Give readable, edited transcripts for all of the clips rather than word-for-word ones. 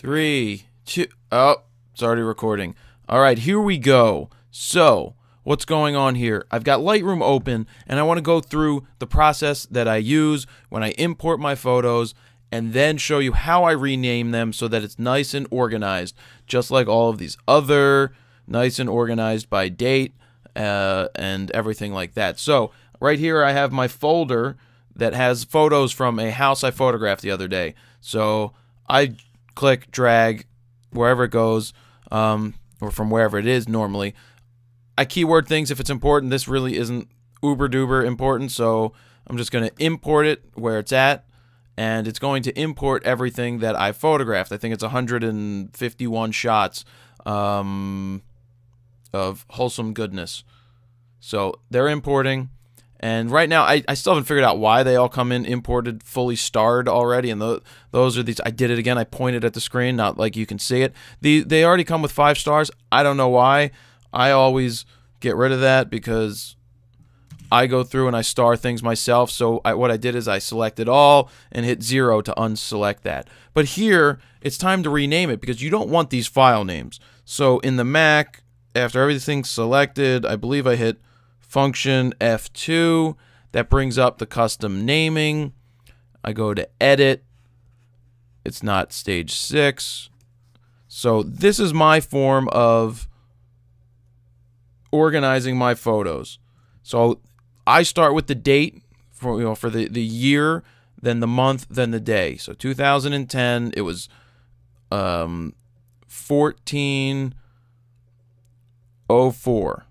3, 2, oh, it's already recording. All right, here we go. So, what's going on here? I've got Lightroom open, and I want to go through the process that I use when I import my photos, and then show you how I rename them so that it's nice and organized, just like all of these other, nice and organized by date, and everything like that. So, right here I have my folder that has photos from a house I photographed the other day. So, I click, drag, wherever it goes, or from wherever it is normally. I keyword things if it's important. This really isn't uber duper important, so I'm just going to import it where it's at, and it's going to import everything that I photographed. I think it's 151 shots of wholesome goodness. So they're importing. And right now, I still haven't figured out why they all come in imported, fully starred already. And those are these. I did it again. I pointed at the screen, not like you can see it. They already come with 5 stars. I don't know why. I always get rid of that because I go through and I star things myself. So what I did is I selected all and hit 0 to unselect that. But here, it's time to rename it because you don't want these file names. So in the Mac, after everything's selected, I believe I hit Function F2. That brings up the custom naming. I go to edit. It's not stage 6. So this is my form of organizing my photos. So I start with the date for the year, then the month, then the day. So 2010, it was 14/04.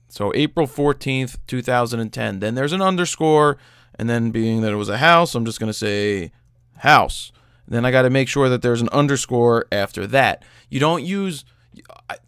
So April 14th, 2010. Then there's an underscore, and then being that it was a house, I'm just going to say house. Then I got to make sure that there's an underscore after that. You don't use...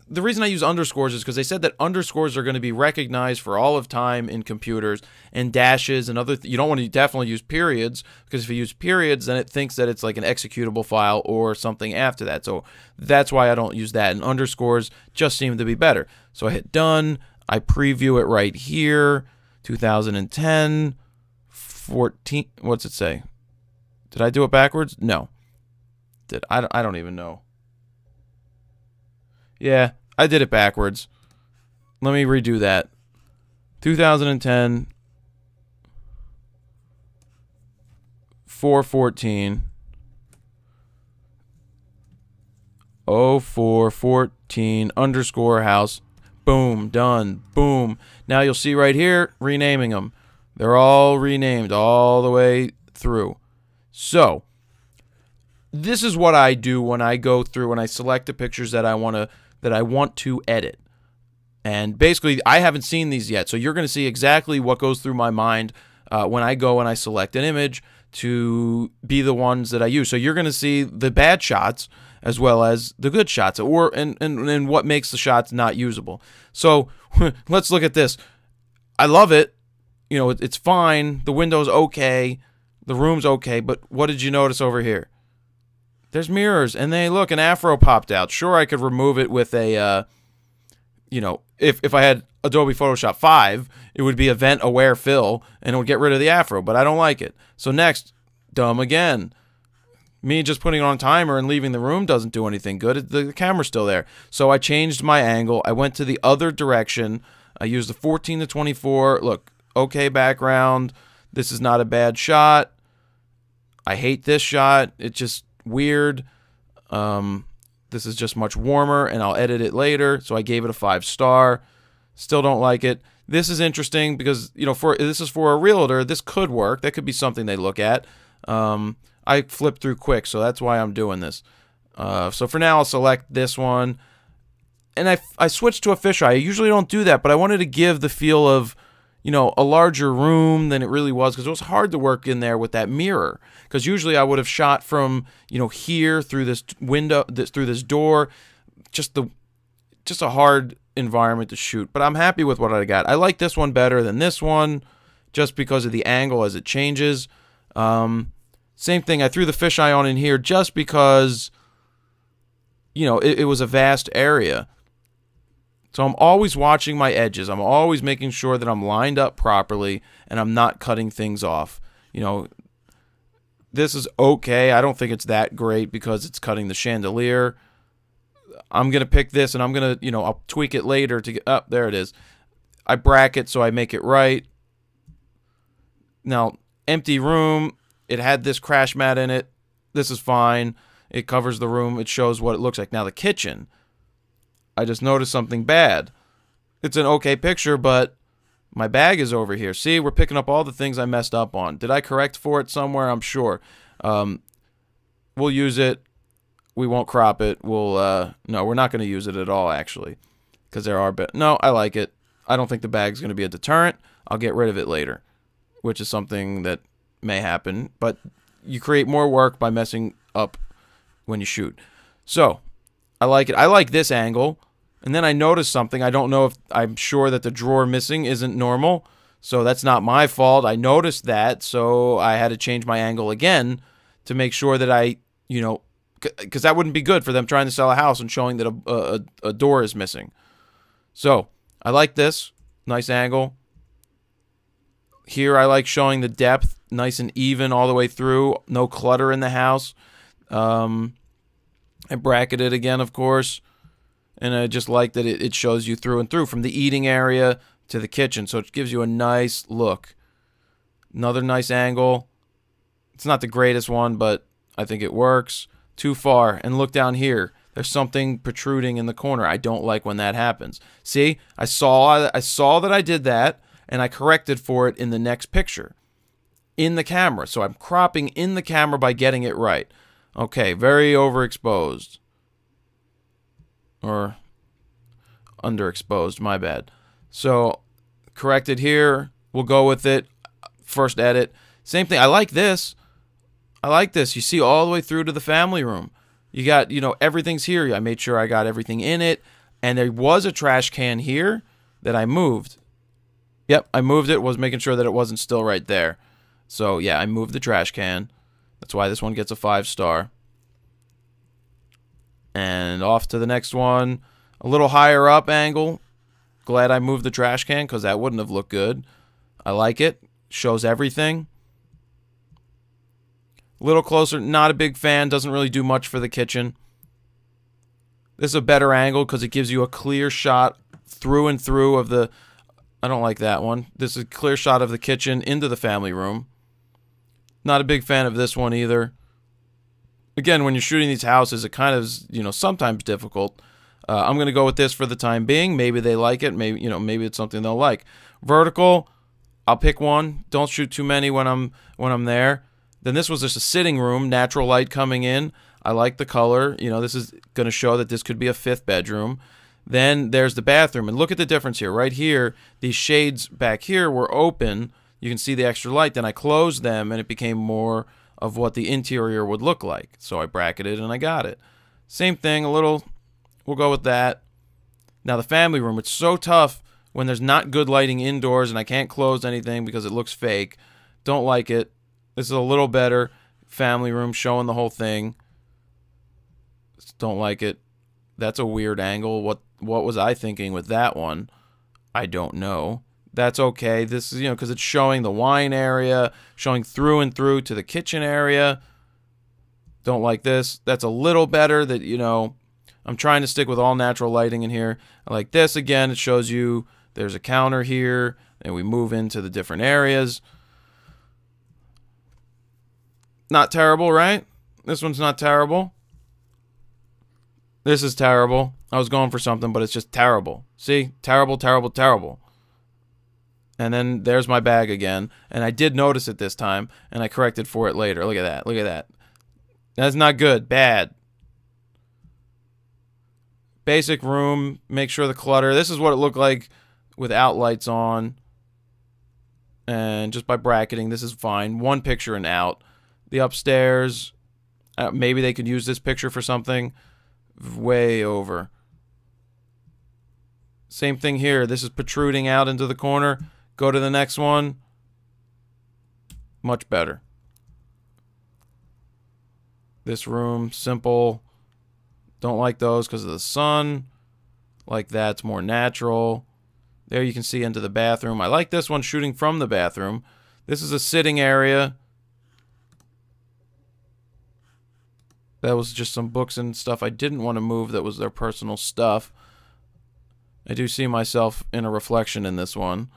The reason I use underscores is because they said that underscores are going to be recognized for all of time in computers, and dashes and other... You don't want to definitely use periods, because if you use periods, then it thinks that it's like an executable file or something after that. So that's why I don't use that. And underscores just seem to be better. So I hit done. I preview it right here. 2010, 14. What's it say? Did I do it backwards? No. I don't even know. Yeah, I did it backwards. Let me redo that. 2010, 4/14, 04/14 underscore house. Boom, done. Boom. Now you'll see right here, renaming them. They're all renamed all the way through. So, this is what I do when I go through and I select the pictures that I want to edit. And basically, I haven't seen these yet, so you're going to see exactly what goes through my mind when I go and I select an image to be the ones that I use. So you're going to see the bad shots as well as the good shots, and what makes the shots not usable. So let's look at this. I love it. You know, it's fine. The window's okay. The room's okay. But what did you notice over here? There's mirrors, and they look, an afro popped out. Sure, I could remove it with a, you know, if I had Adobe Photoshop 5, it would be event aware fill, and it would get rid of the afro, but I don't like it. So next, dumb again. Me just putting it on timer and leaving the room doesn't do anything good. The camera's still there. So I changed my angle. I went to the other direction. I used the 14/24. Look, okay background. This is not a bad shot. I hate this shot. It's just weird. This is just much warmer, and I'll edit it later. So I gave it a 5-star. Still don't like it. This is interesting because, you know, this is for a realtor. This could work. That could be something they look at. I flipped through quick, so that's why I'm doing this. So for now, I'll select this one. And I switched to a fisheye. I usually don't do that, but I wanted to give the feel of, you know, a larger room than it really was, because it was hard to work in there with that mirror. Because usually I would have shot from, you know, here through this window, through this door. Just a hard environment to shoot. But I'm happy with what I got. I like this one better than this one, just because of the angle as it changes. Same thing, I threw the fisheye on in here just because, you know, it was a vast area. So I'm always watching my edges. I'm always making sure that I'm lined up properly and I'm not cutting things off. You know, This is okay. I don't think it's that great because it's cutting the chandelier. I'm going to pick this, and I'm going to, I'll tweak it later to get up. There it is. I bracket so I make it right. Now, empty room. It had this crash mat in it. This is fine. It covers the room. It shows what it looks like. Now, the kitchen. I just noticed something bad. It's an okay picture, but my bag is over here. See, we're picking up all the things I messed up on. Did I correct for it somewhere? I'm sure. We'll use it. We won't crop it. No, we're not going to use it at all, actually, because there are no, I like it. I don't think the bag's going to be a deterrent. I'll get rid of it later, which is something that may happen, but you create more work by messing up when you shoot. So, I like it. I like this angle, and then I noticed something. I don't know if I'm sure that the drawer missing isn't normal, so that's not my fault. I noticed that, so I had to change my angle again to make sure that I, because that wouldn't be good for them trying to sell a house and showing that a door is missing. So, I like this. Nice angle. Here, I like showing the depth, nice and even all the way through. No clutter in the house. I bracket it again, of course. And I just like that it shows you through and through, from the eating area to the kitchen. So it gives you a nice look. Another nice angle. It's not the greatest one, but I think it works. Too far. And look down here. There's something protruding in the corner. I don't like when that happens. See? I saw that I did that, and I corrected for it in the next picture. In the camera. So I'm cropping in the camera by getting it right. Okay, very overexposed. Or underexposed, my bad. So, corrected here. We'll go with it. First edit. Same thing. I like this. I like this. You see all the way through to the family room. You got, everything's here. I made sure I got everything in it. And there was a trash can here that I moved. Yep, I moved it. Was making sure that it wasn't still right there. So, yeah, I moved the trash can. That's why this one gets a 5-star. And off to the next one. A little higher up angle. Glad I moved the trash can because that wouldn't have looked good. I like it. Shows everything. A little closer. Not a big fan. Doesn't really do much for the kitchen. This is a better angle because it gives you a clear shot through and through of the... I don't like that one. This is a clear shot of the kitchen into the family room. Not a big fan of this one either. Again, when you're shooting these houses, it kind of is, sometimes difficult. I'm going to go with this for the time being. Maybe they like it. Maybe, maybe it's something they'll like. Vertical, I'll pick one. Don't shoot too many when I'm there. Then this was just a sitting room, natural light coming in. I like the color. This is going to show that this could be a 5th bedroom. Then there's the bathroom. And look at the difference here. Right here, these shades back here were open. You can see the extra light. Then I closed them, and it became more of what the interior would look like. So I bracketed, and I got it. Same thing, we'll go with that. Now the family room, it's so tough when there's not good lighting indoors, and I can't close anything because it looks fake. Don't like it. This is a little better. Family room, showing the whole thing. Don't like it. That's a weird angle. What was I thinking with that one? I don't know. That's okay. This is, because it's showing the wine area, showing through and through to the kitchen area. Don't like this. That's a little better that, I'm trying to stick with all natural lighting in here. I like this. Again, it shows you there's a counter here, and we move into the different areas. Not terrible, right? This one's not terrible. This is terrible. I was going for something, but it's just terrible. See? Terrible, terrible, terrible. And then there's my bag again. And I did notice it this time, and I corrected for it later. Look at that. Look at that. That's not good. Bad. Basic room. Make sure the clutter. This is what it looked like without lights on. And just by bracketing, this is fine. One picture and out. The upstairs. Maybe they could use this picture for something. Way over. Same thing here. This is protruding out into the corner. Go to the next one. Much better. This room, simple. Don't like those because of the sun. Like that's more natural. There you can see into the bathroom. I like this one shooting from the bathroom. This is a sitting area. That was just some books and stuff I didn't want to move that was their personal stuff. I do see myself in a reflection in this one.